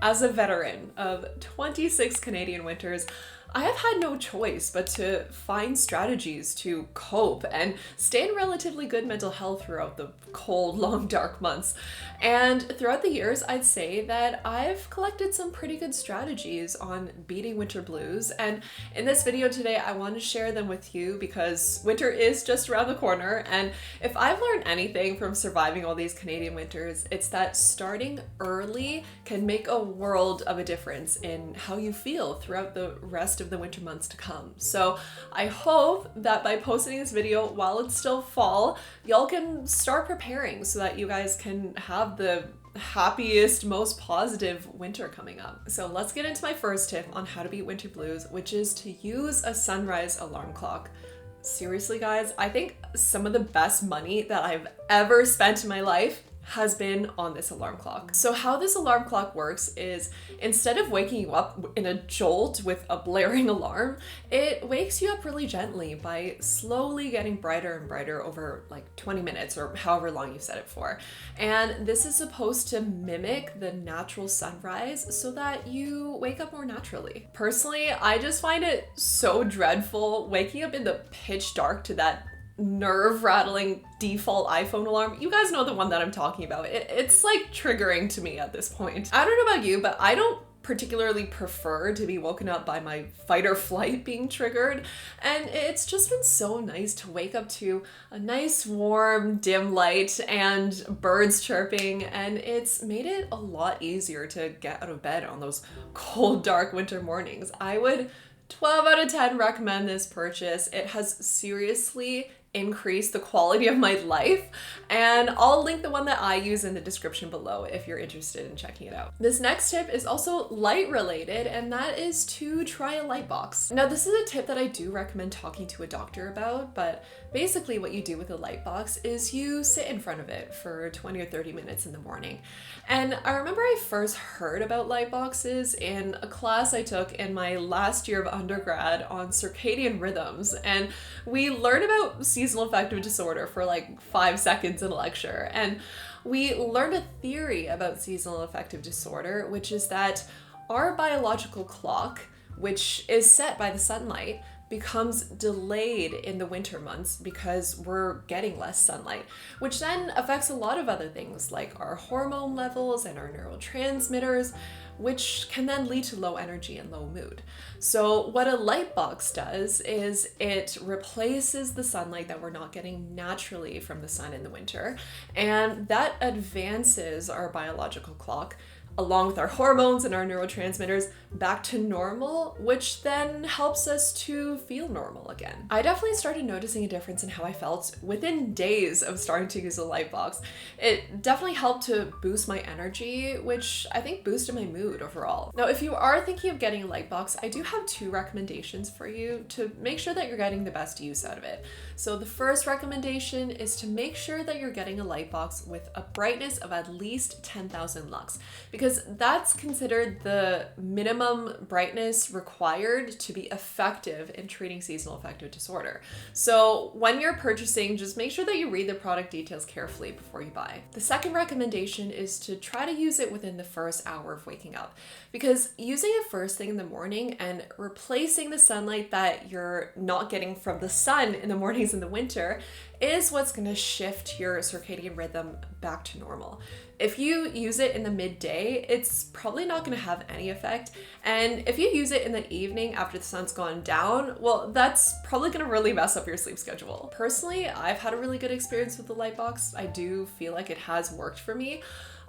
As a veteran of 26 Canadian winters, I have had no choice but to find strategies to cope and stay in relatively good mental health throughout the cold, long, dark months. And throughout the years, I'd say that I've collected some pretty good strategies on beating winter blues. And in this video today, I want to share them with you because winter is just around the corner. And if I've learned anything from surviving all these Canadian winters, it's that starting early can make a world of a difference in how you feel throughout the rest of the winter months to come. So I hope that by posting this video while it's still fall, y'all can start preparing so that you guys can have the happiest, most positive winter coming up. So let's get into my first tip on how to beat winter blues, which is to use a sunrise alarm clock. Seriously, guys, I think some of the best money that I've ever spent in my life has been on this alarm clock. So how this alarm clock works is instead of waking you up in a jolt with a blaring alarm, it wakes you up really gently by slowly getting brighter and brighter over like 20 minutes or however long you've set it for. And this is supposed to mimic the natural sunrise so that you wake up more naturally. Personally, I just find it so dreadful waking up in the pitch dark to that nerve-rattling default iPhone alarm. You guys know the one that I'm talking about. It's like triggering to me at this point. I don't know about you, but I don't particularly prefer to be woken up by my fight or flight being triggered, and it's just been so nice to wake up to a nice warm dim light and birds chirping, and it's made it a lot easier to get out of bed on those cold dark winter mornings. I would 12 out of 10 recommend this purchase. It has seriously increase the quality of my life, and I'll link the one that I use in the description below if you're interested in checking it out. This next tip is also light related, and that is to try a light box. Now, this is a tip that I do recommend talking to a doctor about, but basically what you do with a light box is you sit in front of it for 20 or 30 minutes in the morning. And I remember I first heard about light boxes in a class I took in my last year of undergrad on circadian rhythms, and we learned about seasonal affective disorder for like 5 seconds in a lecture. And we learned a theory about seasonal affective disorder, which is that our biological clock, which is set by the sunlight, becomes delayed in the winter months because we're getting less sunlight, which then affects a lot of other things like our hormone levels and our neurotransmitters, which can then lead to low energy and low mood. So what a light box does is it replaces the sunlight that we're not getting naturally from the sun in the winter, and that advances our biological clock along with our hormones and our neurotransmitters back to normal, which then helps us to feel normal again. I definitely started noticing a difference in how I felt within days of starting to use a light box. It definitely helped to boost my energy, which I think boosted my mood overall. Now, if you are thinking of getting a light box, I do have 2 recommendations for you to make sure that you're getting the best use out of it. So the first recommendation is to make sure that you're getting a light box with a brightness of at least 10,000 lux, because that's considered the minimum brightness required to be effective in treating seasonal affective disorder. So when you're purchasing, just make sure that you read the product details carefully before you buy. The second recommendation is to try to use it within the first hour of waking up, because using it first thing in the morning and replacing the sunlight that you're not getting from the sun in the mornings in the winter is what's going to shift your circadian rhythm back to normal. If you use it in the midday, it's probably not going to have any effect. And if you use it in the evening after the sun's gone down, well, that's probably going to really mess up your sleep schedule. Personally, I've had a really good experience with the light box. I do feel like it has worked for me.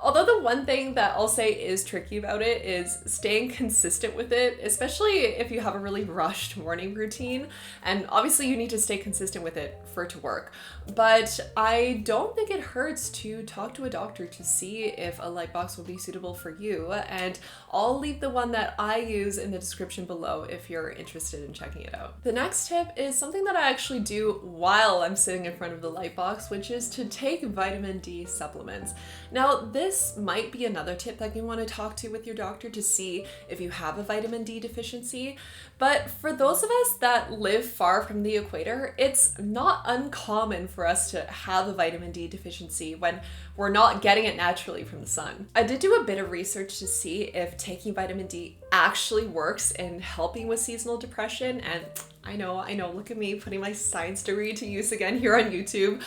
Although the one thing that I'll say is tricky about it is staying consistent with it, especially if you have a really rushed morning routine. And obviously you need to stay consistent with it for it to work. But I don't think it hurts to talk to a doctor to see if a light box will be suitable for you. And I'll leave the one that I use in the description below if you're interested in checking it out. The next tip is something that I actually do while I'm sitting in front of the light box, which is to take vitamin D supplements. Now, this this might be another tip that you want to talk to with your doctor to see if you have a vitamin D deficiency. But for those of us that live far from the equator, it's not uncommon for us to have a vitamin D deficiency when we're not getting it naturally from the sun. I did do a bit of research to see if taking vitamin D actually works in helping with seasonal depression, and I know, look at me putting my science degree to use again here on YouTube.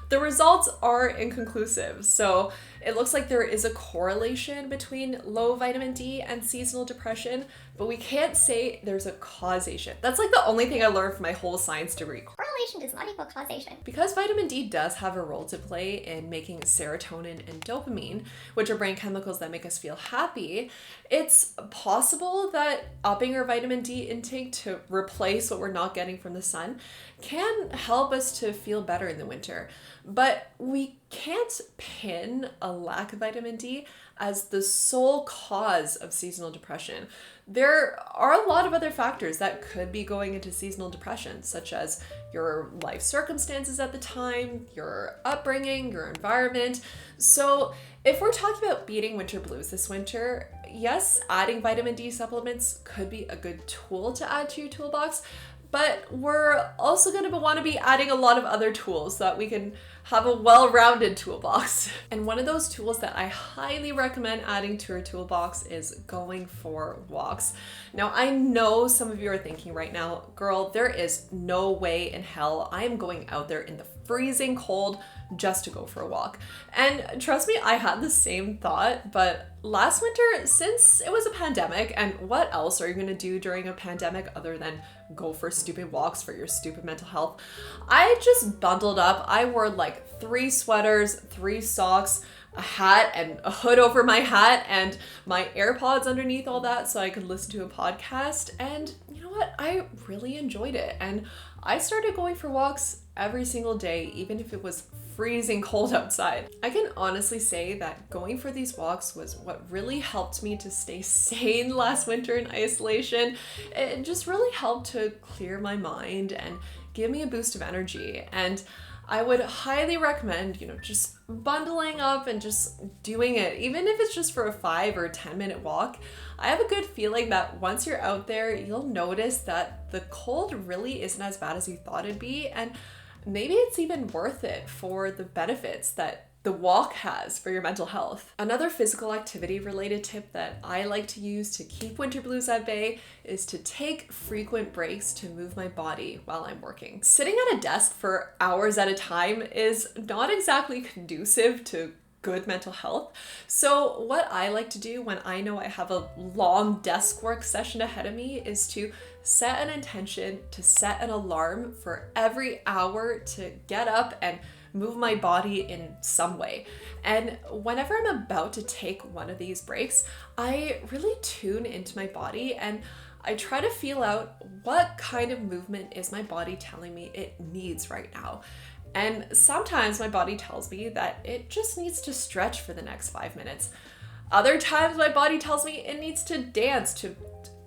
The results are inconclusive. So it looks like there is a correlation between low vitamin D and seasonal depression, but we can't say there's a causation. That's like the only thing I learned from my whole science degree. Correlation does not equal causation. Because vitamin D does have a role to play in making serotonin and dopamine, which are brain chemicals that make us feel happy, it's possible that upping our vitamin D intake to replace what we're not getting from the sun can help us to feel better in the winter. But we can't pin a lack of vitamin D as the sole cause of seasonal depression. There are a lot of other factors that could be going into seasonal depression, such as your life circumstances at the time, your upbringing, your environment. So if we're talking about beating winter blues this winter, yes, adding vitamin D supplements could be a good tool to add to your toolbox, but we're also going to want to be adding a lot of other tools so that we can have a well-rounded toolbox. And one of those tools that I highly recommend adding to your toolbox is going for walks. Now, I know some of you are thinking right now, girl, there is no way in hell I am going out there in the freezing cold just to go for a walk. And trust me, I had the same thought, but last winter, since it was a pandemic, and what else are you gonna do during a pandemic other than go for stupid walks for your stupid mental health? I just bundled up. I wore like 3 sweaters, 3 socks, a hat and a hood over my hat, and my AirPods underneath all that so I could listen to a podcast. And you know what? I really enjoyed it. And I started going for walks every single day, even if it was freezing cold outside. I can honestly say that going for these walks was what really helped me to stay sane last winter in isolation. It just really helped to clear my mind and give me a boost of energy. And I would highly recommend, just bundling up and just doing it, even if it's just for a 5 or 10 minute walk. I have a good feeling that once you're out there, you'll notice that the cold really isn't as bad as you thought it'd be, and maybe it's even worth it for the benefits that the walk has for your mental health. Another physical activity related tip that I like to use to keep winter blues at bay is to take frequent breaks to move my body while I'm working. Sitting at a desk for hours at a time is not exactly conducive to good mental health. So what I like to do when I know I have a long desk work session ahead of me is to set an intention to set an alarm for every hour to get up and move my body in some way. And whenever I'm about to take one of these breaks, I really tune into my body and I try to feel out what kind of movement is my body telling me it needs right now. And sometimes my body tells me that it just needs to stretch for the next 5 minutes. Other times my body tells me it needs to dance to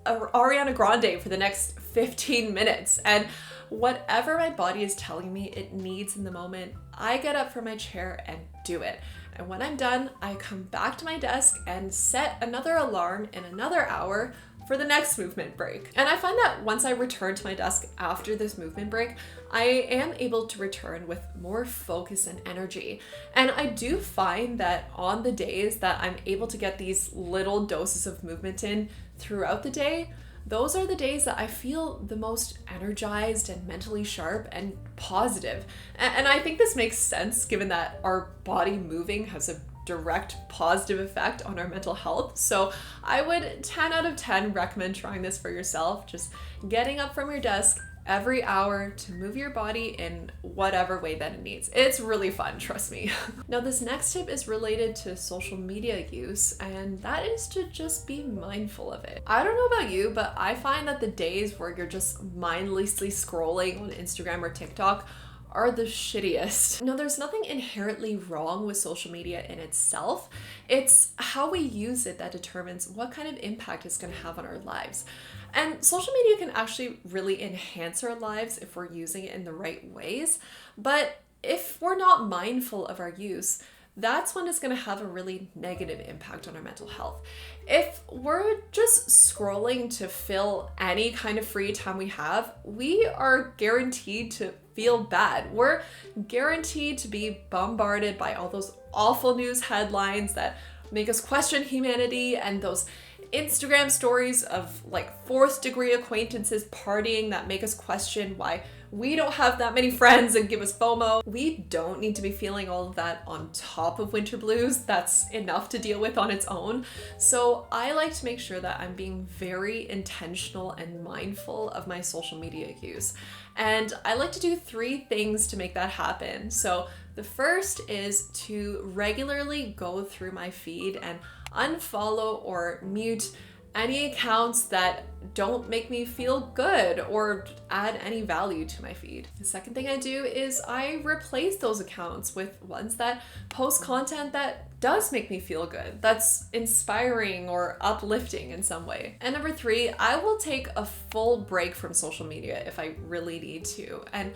Ariana Grande for the next 15 minutes. And whatever my body is telling me it needs in the moment, I get up from my chair and do it. And when I'm done, I come back to my desk and set another alarm in another hour for the next movement break. And I find that once I return to my desk after this movement break, I am able to return with more focus and energy. And I do find that on the days that I'm able to get these little doses of movement in throughout the day, those are the days that I feel the most energized and mentally sharp and positive. And I think this makes sense given that our body moving has a direct positive effect on our mental health. So I would 10 out of 10 recommend trying this for yourself. Just getting up from your desk every hour to move your body in whatever way that it needs. It's really fun, trust me. Now, this next tip is related to social media use, and that is to just be mindful of it. I don't know about you, but I find that the days where you're just mindlessly scrolling on Instagram or TikTok are the shittiest. Now, there's nothing inherently wrong with social media in itself. It's how we use it that determines what kind of impact it's going to have on our lives. And social media can actually really enhance our lives if we're using it in the right ways. But if we're not mindful of our use, that's when it's going to have a really negative impact on our mental health. If we're just scrolling to fill any kind of free time we have, we are guaranteed to feel bad. We're guaranteed to be bombarded by all those awful news headlines that make us question humanity, and those Instagram stories of like fourth degree acquaintances partying that make us question why we don't have that many friends and give us FOMO. We don't need to be feeling all of that on top of winter blues. That's enough to deal with on its own. So I like to make sure that I'm being very intentional and mindful of my social media use. And I like to do 3 things to make that happen. So the first is to regularly go through my feed and unfollow or mute any accounts that don't make me feel good or add any value to my feed. The second thing I do is I replace those accounts with ones that post content that does make me feel good, that's inspiring or uplifting in some way. And number 3, I will take a full break from social media if I really need to. And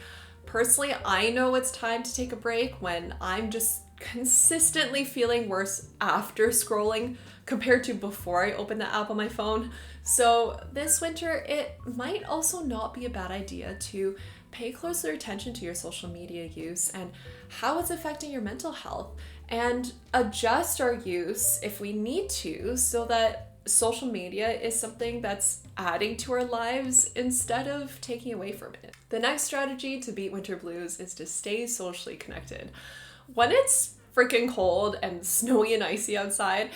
personally, I know it's time to take a break when I'm just consistently feeling worse after scrolling compared to before I open the app on my phone. So this winter, it might also not be a bad idea to pay closer attention to your social media use and how it's affecting your mental health, and adjust our use if we need to so that social media is something that's adding to our lives instead of taking away from it. The next strategy to beat winter blues is to stay socially connected. When it's freaking cold and snowy and icy outside,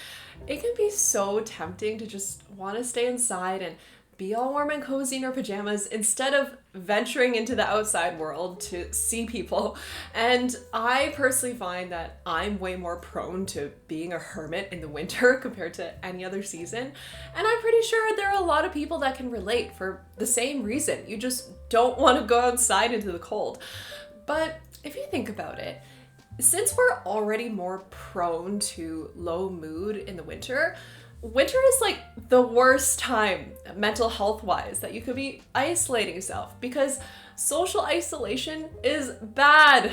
it can be so tempting to just want to stay inside and be all warm and cozy in our pajamas instead of venturing into the outside world to see people. And I personally find that I'm way more prone to being a hermit in the winter compared to any other season. And I'm pretty sure there are a lot of people that can relate for the same reason. You just don't want to go outside into the cold. But if you think about it, since we're already more prone to low mood in the winter is like the worst time mental health wise that you could be isolating yourself, because social isolation is bad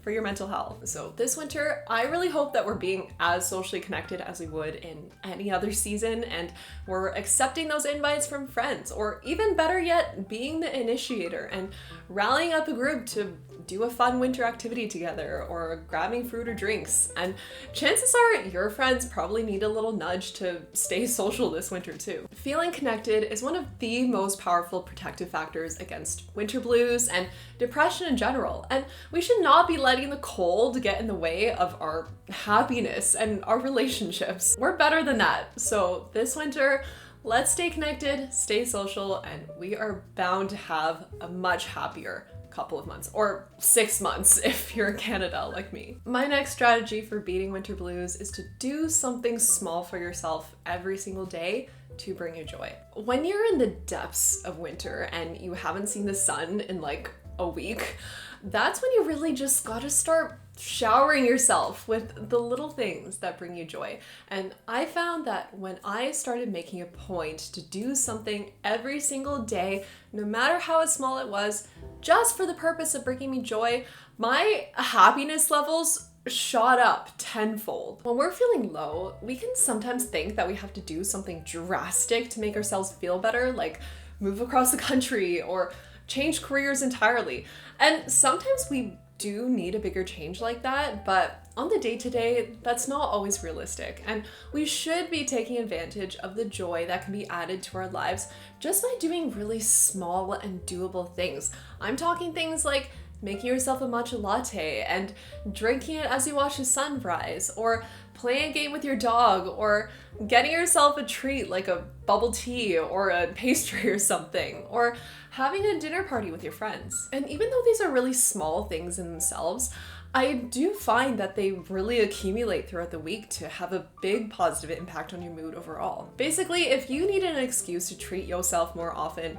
for your mental health. So this winter, I really hope that we're being as socially connected as we would in any other season, and we're accepting those invites from friends, or even better yet, being the initiator and rallying up a group to do a fun winter activity together, or grabbing fruit or drinks. And chances are your friends probably need a little nudge to stay social this winter too. Feeling connected is one of the most powerful protective factors against winter blues and depression in general. And we should not be letting the cold get in the way of our happiness and our relationships. We're better than that. So this winter, let's stay connected, stay social, and we are bound to have a much happier couple of months, or 6 months if you're in Canada like me. My next strategy for beating winter blues is to do something small for yourself every single day to bring you joy. When you're in the depths of winter and you haven't seen the sun in like a week, that's when you really just gotta start showering yourself with the little things that bring you joy. And I found that when I started making a point to do something every single day, no matter how small it was, just for the purpose of bringing me joy, my happiness levels shot up tenfold. When we're feeling low, we can sometimes think that we have to do something drastic to make ourselves feel better, like move across the country or change careers entirely. And sometimes we do need a bigger change like that, but on the day-to-day, that's not always realistic. And we should be taking advantage of the joy that can be added to our lives just by doing really small and doable things. I'm talking things like making yourself a matcha latte and drinking it as you watch the sunrise, or playing a game with your dog, or getting yourself a treat like a bubble tea or a pastry or something, or having a dinner party with your friends. And even though these are really small things in themselves, I do find that they really accumulate throughout the week to have a big positive impact on your mood overall. Basically, if you need an excuse to treat yourself more often,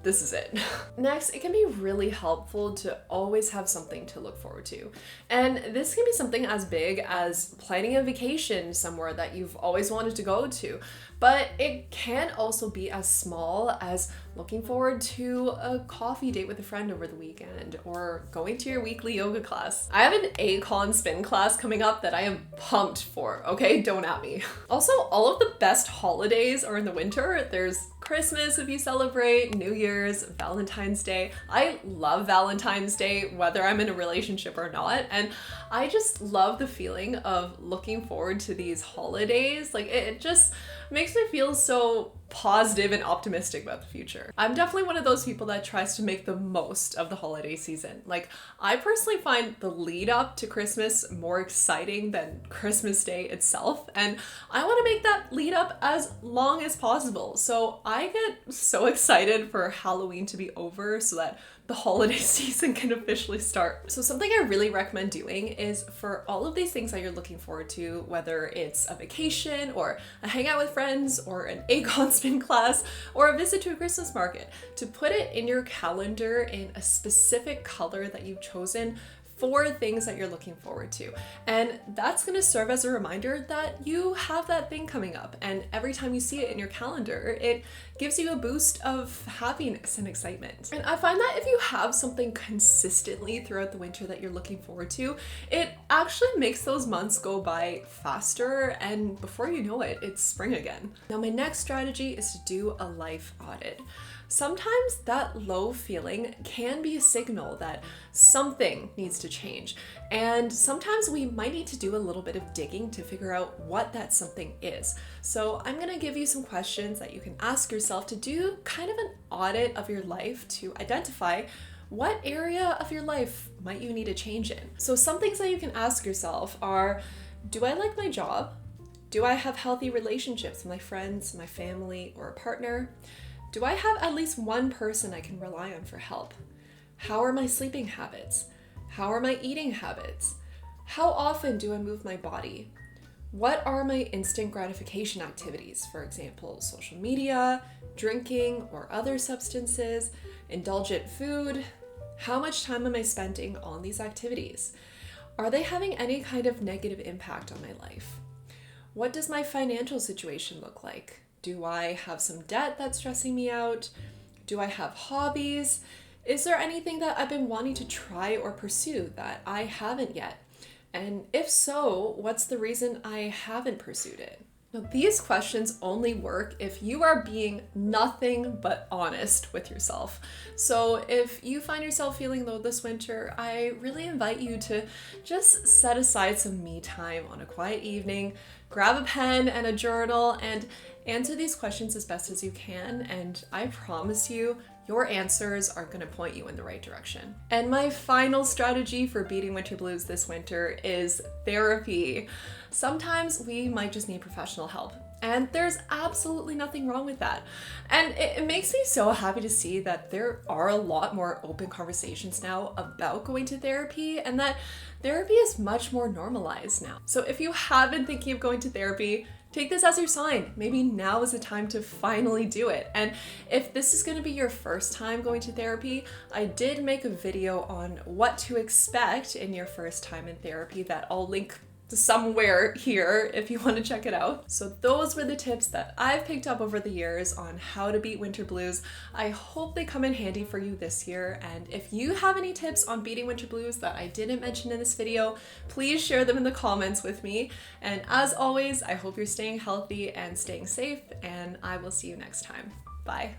this is it. Next, it can be really helpful to always have something to look forward to. And this can be something as big as planning a vacation somewhere that you've always wanted to go to. But it can also be as small as looking forward to a coffee date with a friend over the weekend or going to your weekly yoga class. I have an Acon spin class coming up that I am pumped for, okay? Don't at me. Also, all of the best holidays are in the winter. There's Christmas if you celebrate, New Year's, Valentine's Day. I love Valentine's Day, whether I'm in a relationship or not. And I just love the feeling of looking forward to these holidays. Like it just makes me feel so positive and optimistic about the future. I'm definitely one of those people that tries to make the most of the holiday season. Like, I personally find the lead up to Christmas more exciting than Christmas Day itself, and I want to make that lead up as long as possible. So I get so excited for Halloween to be over so that the holiday season can officially start. So something I really recommend doing is for all of these things that you're looking forward to, whether it's a vacation or a hangout with friends or an Acon spin class or a visit to a Christmas market, to put it in your calendar in a specific color that you've chosen for things that you're looking forward to. And that's going to serve as a reminder that you have that thing coming up. And every time you see it in your calendar, it gives you a boost of happiness and excitement. And I find that if you have something consistently throughout the winter that you're looking forward to, it actually makes those months go by faster, and before you know it, it's spring again. Now, my next strategy is to do a life audit. Sometimes that low feeling can be a signal that something needs to change. And sometimes we might need to do a little bit of digging to figure out what that something is. So I'm gonna give you some questions that you can ask yourself to do kind of an audit of your life to identify what area of your life might you need a change in. So some things that you can ask yourself are, do I like my job? Do I have healthy relationships with my friends, my family, or a partner? Do I have at least one person I can rely on for help? How are my sleeping habits? How are my eating habits? How often do I move my body? What are my instant gratification activities? For example, social media, drinking or other substances, indulgent food. How much time am I spending on these activities? Are they having any kind of negative impact on my life? What does my financial situation look like? Do I have some debt that's stressing me out? Do I have hobbies? Is there anything that I've been wanting to try or pursue that I haven't yet? And if so, what's the reason I haven't pursued it? Now, these questions only work if you are being nothing but honest with yourself. So if you find yourself feeling low this winter, I really invite you to just set aside some me time on a quiet evening, grab a pen and a journal, and answer these questions as best as you can. And I promise you, your answers are going to point you in the right direction. And my final strategy for beating winter blues this winter is therapy. Sometimes we might just need professional help, and there's absolutely nothing wrong with that. And it makes me so happy to see that there are a lot more open conversations now about going to therapy, and that therapy is much more normalized now. So if you have been thinking of going to therapy, take this as your sign. Maybe now is the time to finally do it. And if this is going to be your first time going to therapy, I did make a video on what to expect in your first time in therapy that I'll link somewhere here if you want to check it out. So those were the tips that I've picked up over the years on how to beat winter blues. I hope they come in handy for you this year. And if you have any tips on beating winter blues that I didn't mention in this video, please share them in the comments with me. And as always, I hope you're staying healthy and staying safe, and I will see you next time. Bye.